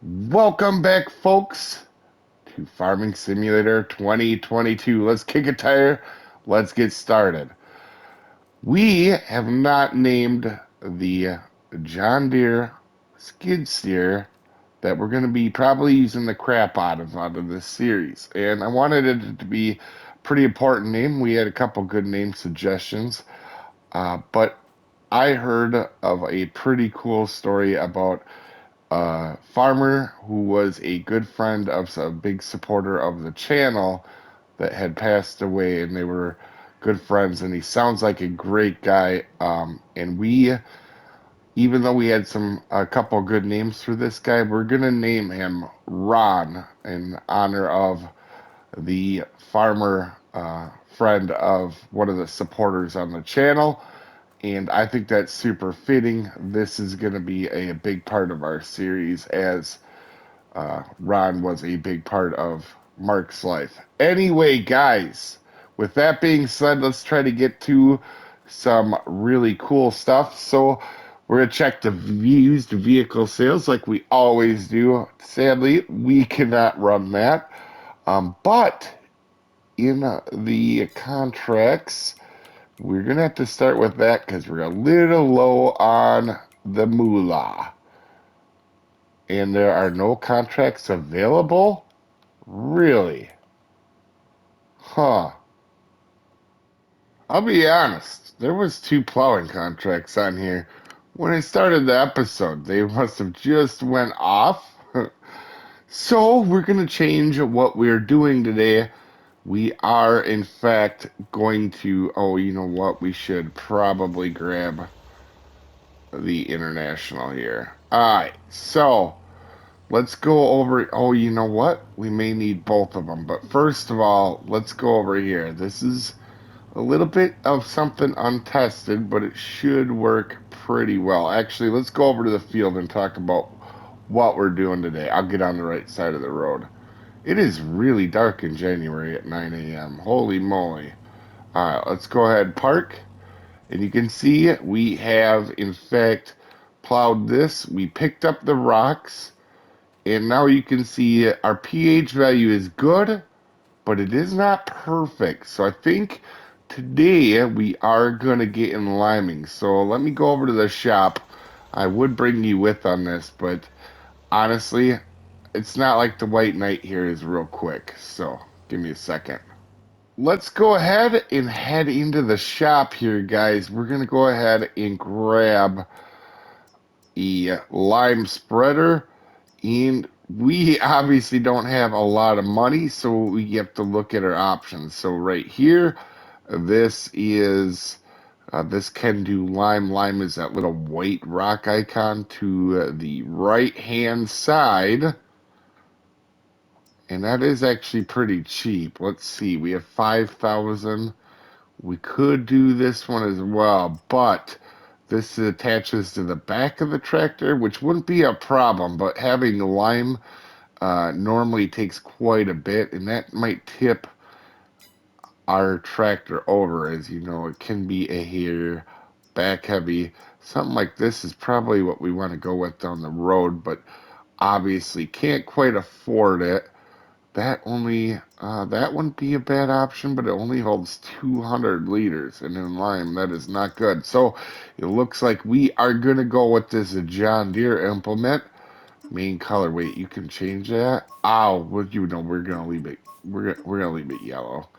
Welcome back, folks, to Farming Simulator 2022. Let's kick a tire. Let's get started. We have not named the John Deere skid steer that we're going to be probably using the crap out of this series. And I wanted it to be a pretty important name. We had a couple good name suggestions, but I heard of a pretty cool story about farmer who was a good friend of a big supporter of the channel that had passed away, and they were good friends. And he sounds like a great guy. And we, even though we had a couple good names for this guy, we're gonna name him Ron in honor of the farmer friend of one of the supporters on the channel. And I think that's super fitting. This is going to be a big part of our series, as Ron was a big part of Mark's life. Anyway, guys, with that being said, let's try to get to some really cool stuff. So we're going to check the used vehicle sales like we always do. Sadly, we cannot run that. But in the contracts, we're going to have to start with that because we're a little low on the moolah. And there are no contracts available? Really? Huh. I'll be honest, there was 2 plowing contracts on here. When I started the episode, they must have just went off. So we're going to change what we're doing today. We are, in fact, going to... Oh, you know what? We should probably grab the international here. All right, so let's go over. Oh, you know what? We may need both of them. But first of all, let's go over here. This is a little bit of something untested, but it should work pretty well. Actually, let's go over to the field and talk about what we're doing today. I'll get on the right side of the road. It is really dark in January at 9 a.m. Holy moly. All right, let's go ahead and park. And you can see we have, in fact, plowed this. We picked up the rocks. And now you can see our pH value is good, but it is not perfect. So I think today we are going to get in liming. So let me go over to the shop. I would bring you with on this, but honestly, it's not like the white knight here is real quick. So give me a second. Let's go ahead and head into the shop here, guys. We're going to go ahead and grab a lime spreader. And we obviously don't have a lot of money, so we have to look at our options. So right here, this is... this can do lime. Lime is that little white rock icon to the right-hand side. And that is actually pretty cheap. Let's see. We have 5,000. We could do this one as well, but this attaches to the back of the tractor, which wouldn't be a problem, but having lime normally takes quite a bit, and that might tip our tractor over. As you know, it can be a hair back heavy. Something like this is probably what we want to go with down the road, but obviously can't quite afford it. That wouldn't be a bad option, but it only holds 200 liters, and in lime, that is not good. So it looks like we are going to go with this John Deere implement. Main color, wait, you can change that? Oh, well, you know, we're going to leave it, we're gonna leave it yellow.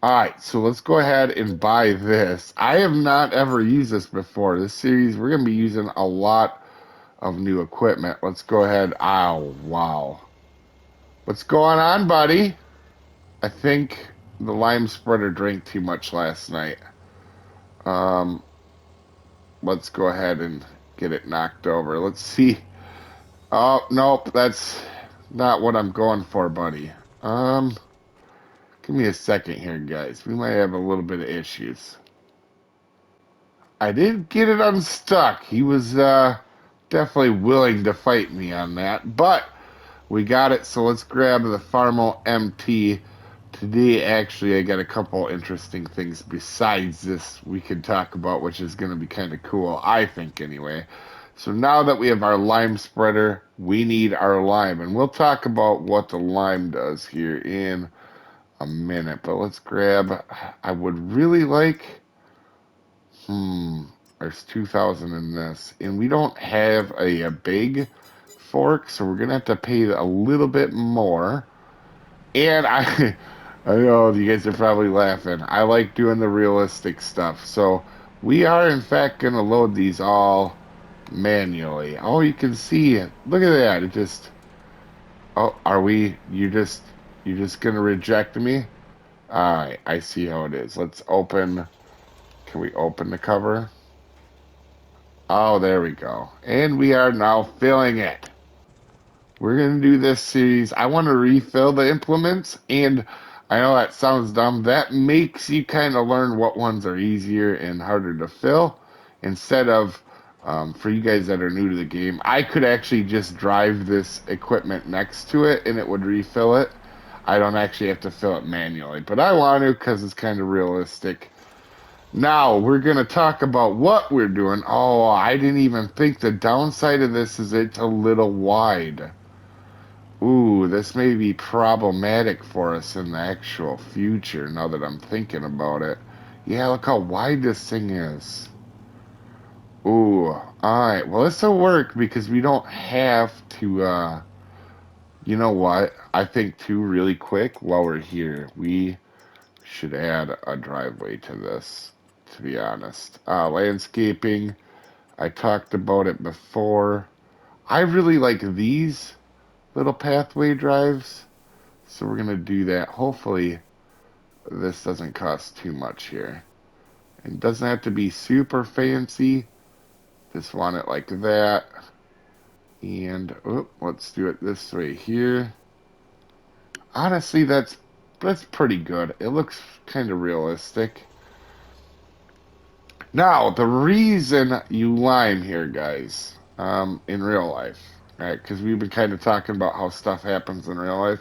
All right, so let's go ahead and buy this. I have not ever used this before. This series, we're going to be using a lot of new equipment. Let's go ahead. Oh, wow. What's going on, buddy? I think the lime spreader drank too much last night. Um, let's go ahead and get it knocked over. Let's see. Oh, nope, that's not what I'm going for, buddy. Give me a second here, guys. We might have a little bit of issues. I did get it unstuck. He was definitely willing to fight me on that, but we got it. So let's grab the Farmo MT Today, actually, I got a couple interesting things besides this we could talk about, which is going to be kind of cool, I think, anyway. So now that we have our lime spreader, we need our lime, and we'll talk about what the lime does here in a minute. But let's grab, I would really like, there's 2,000 in this, and we don't have a big fork, so we're going to have to pay a little bit more. And I know you guys are probably laughing. I like doing the realistic stuff. So we are in fact going to load these all manually. Oh, you can see it. Look at that. It just, oh, are we, you're just going to reject me? All right, I see how it is. Let's open, can we open the cover? Oh, there we go. And we are now filling it. We're going to do this series. I want to refill the implements, and I know that sounds dumb. That makes you kind of learn what ones are easier and harder to fill. Instead of, for you guys that are new to the game, I could actually just drive this equipment next to it and it would refill it. I don't actually have to fill it manually, but I want to because it's kind of realistic. Now, we're going to talk about what we're doing. Oh, I didn't even think the downside of this is it's a little wide. Ooh, this may be problematic for us in the actual future now that I'm thinking about it. Yeah, look how wide this thing is. Ooh, alright. Well, this will work because we don't have to, you know what? I think too, really quick, while we're here, we should add a driveway to this, to be honest. Landscaping, I talked about it before. I really like these little pathway drives. So we're going to do that. Hopefully, this doesn't cost too much here. It doesn't have to be super fancy. Just want it like that. And let's do it this way here. Honestly, that's pretty good. It looks kind of realistic. Now, the reason you lime here, guys, in real life, right? Because we've been kind of talking about how stuff happens in real life.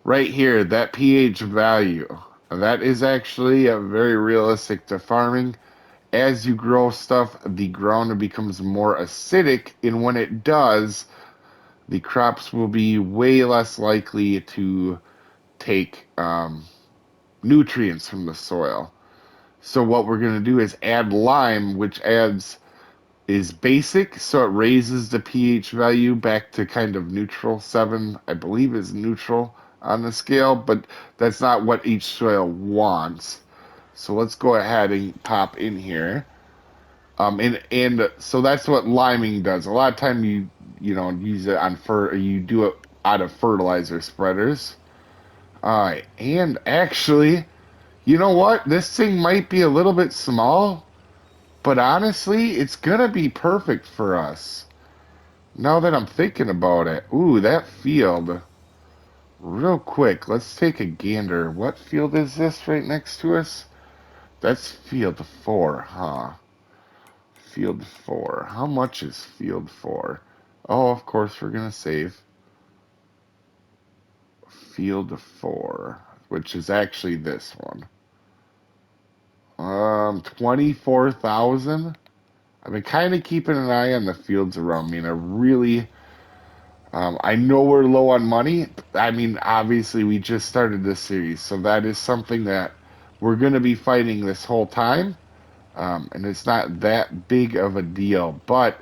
Right here, that pH value, that is actually very realistic to farming. As you grow stuff, the ground becomes more acidic, and when it does, the crops will be way less likely to take nutrients from the soil. So what we're going to do is add lime, which is basic, so it raises the pH value back to kind of neutral. 7, I believe, is neutral on the scale, but that's not what each soil wants. So let's go ahead and pop in here. And so that's what liming does. A lot of time you know use it on you do it out of fertilizer spreaders. All right, and actually, you know what? This thing might be a little bit small, but honestly, it's gonna be perfect for us. Now that I'm thinking about it, ooh, that field. Real quick, let's take a gander. What field is this right next to us? That's field 4, huh? Field 4. How much is field 4? Oh, of course, we're gonna save field 4, which is actually this one. 24,000. I've been kind of keeping an eye on the fields around me, and I know we're low on money. I mean, obviously, we just started this series, so that is something that we're going to be fighting this whole time. And it's not that big of a deal, but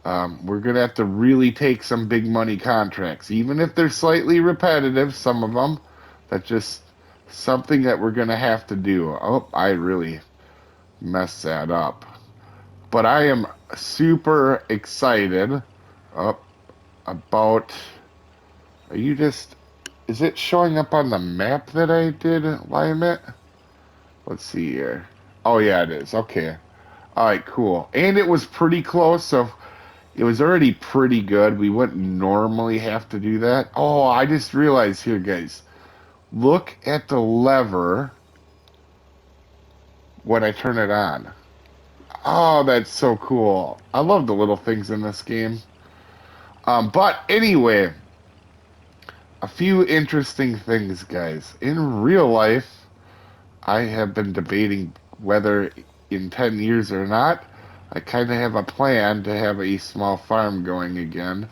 we're going to have to really take some big money contracts, even if they're slightly repetitive, some of them. That's just something that we're going to have to do. Oh, I really messed that up. But I am super excited about. Are you just. Is it showing up on the map that I did lime it? Let's see here. Oh, yeah, it is. Okay. All right, cool. And it was pretty close, so it was already pretty good. We wouldn't normally have to do that. Oh, I just realized here, guys. Look at the lever when I turn it on. Oh, that's so cool. I love the little things in this game. But anyway, a few interesting things, guys. In real life, I have been debating whether in 10 years or not, I kind of have a plan to have a small farm going again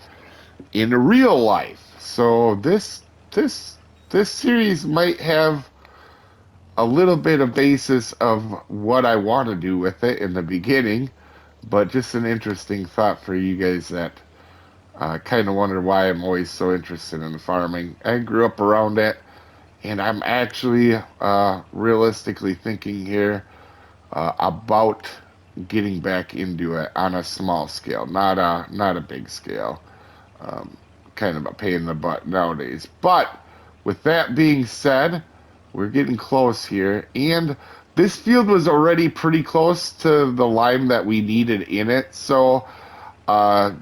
in real life. So this this series might have a little bit of basis of what I want to do with it in the beginning, but just an interesting thought for you guys that kind of wonder why I'm always so interested in farming. I grew up around it, and I'm actually realistically thinking here about getting back into it on a small scale, not a big scale. Um, Kind of a pain in the butt nowadays. But with that being said, we're getting close here, and this field was already pretty close to the lime that we needed in it. So uh,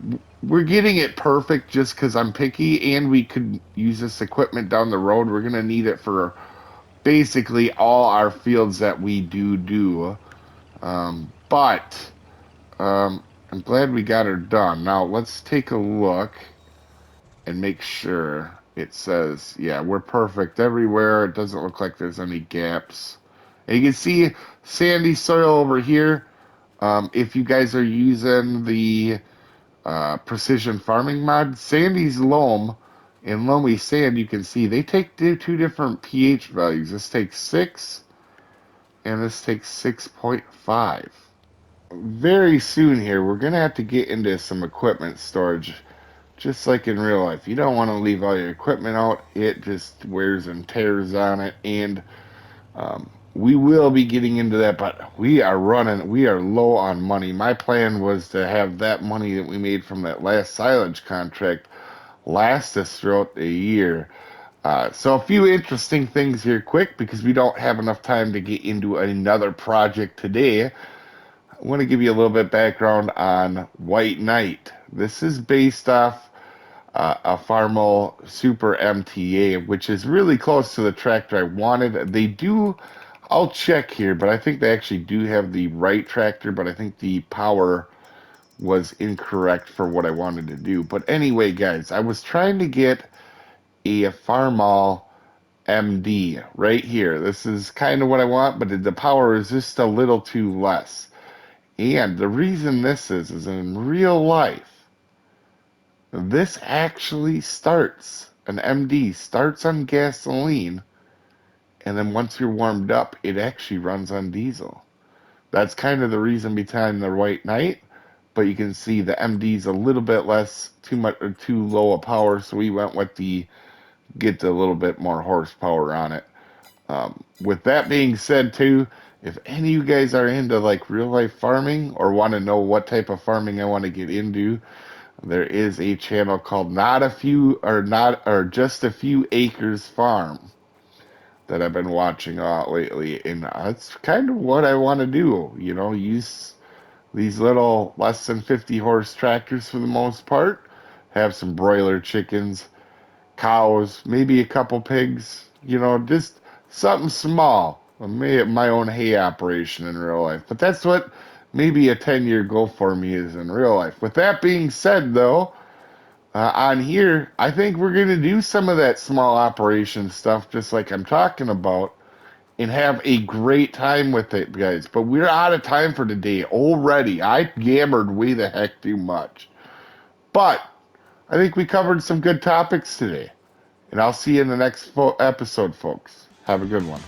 we're getting it perfect just because I'm picky, and we could use this equipment down the road. We're gonna need it for basically all our fields that we do. But I'm glad we got her done. Now let's take a look and make sure it says, yeah, we're perfect everywhere. It doesn't look like there's any gaps. And you can see sandy soil over here. If you guys are using the precision farming mod, sandy's loam and loamy sand, you can see they take two different pH values. This takes 6 and this takes 6.5. Very soon here, we're going to have to get into some equipment storage. Just like in real life, you don't want to leave all your equipment out. It just wears and tears on it. And we will be getting into that, but we are low on money. My plan was to have that money that we made from that last silage contract last us throughout the year. So a few interesting things here quick because we don't have enough time to get into another project today. I want to give you a little bit background on White Knight. This is based off a Farmall Super MTA, which is really close to the tractor I wanted. They do, I'll check here, but I think they actually do have the right tractor, but I think the power was incorrect for what I wanted to do. But anyway, guys, I was trying to get a Farmall MD right here. This is kind of what I want, but the power is just a little too less. And the reason this is in real life, this actually starts, an MD starts on gasoline, and then once you're warmed up, it actually runs on diesel. That's kind of the reason behind the White Knight, but you can see the MD's a little bit less, too much or too low a power, so we went with the get a little bit more horsepower on it. With that being said, too, if any of you guys are into like real life farming or want to know what type of farming I want to get into, there is a channel called Not a Few or Not or Just a Few Acres Farm that I've been watching a lot lately, and that's kind of what I want to do. You know, use these little less than 50 horse tractors for the most part, have some broiler chickens, cows, maybe a couple pigs, you know, just something small. My own hay operation in real life. But that's what maybe a 10-year goal for me is in real life. With that being said, though, on here, I think we're going to do some of that small operation stuff, just like I'm talking about, and have a great time with it, guys. But we're out of time for today already. I yammered way the heck too much. But I think we covered some good topics today. And I'll see you in the next episode, folks. Have a good one.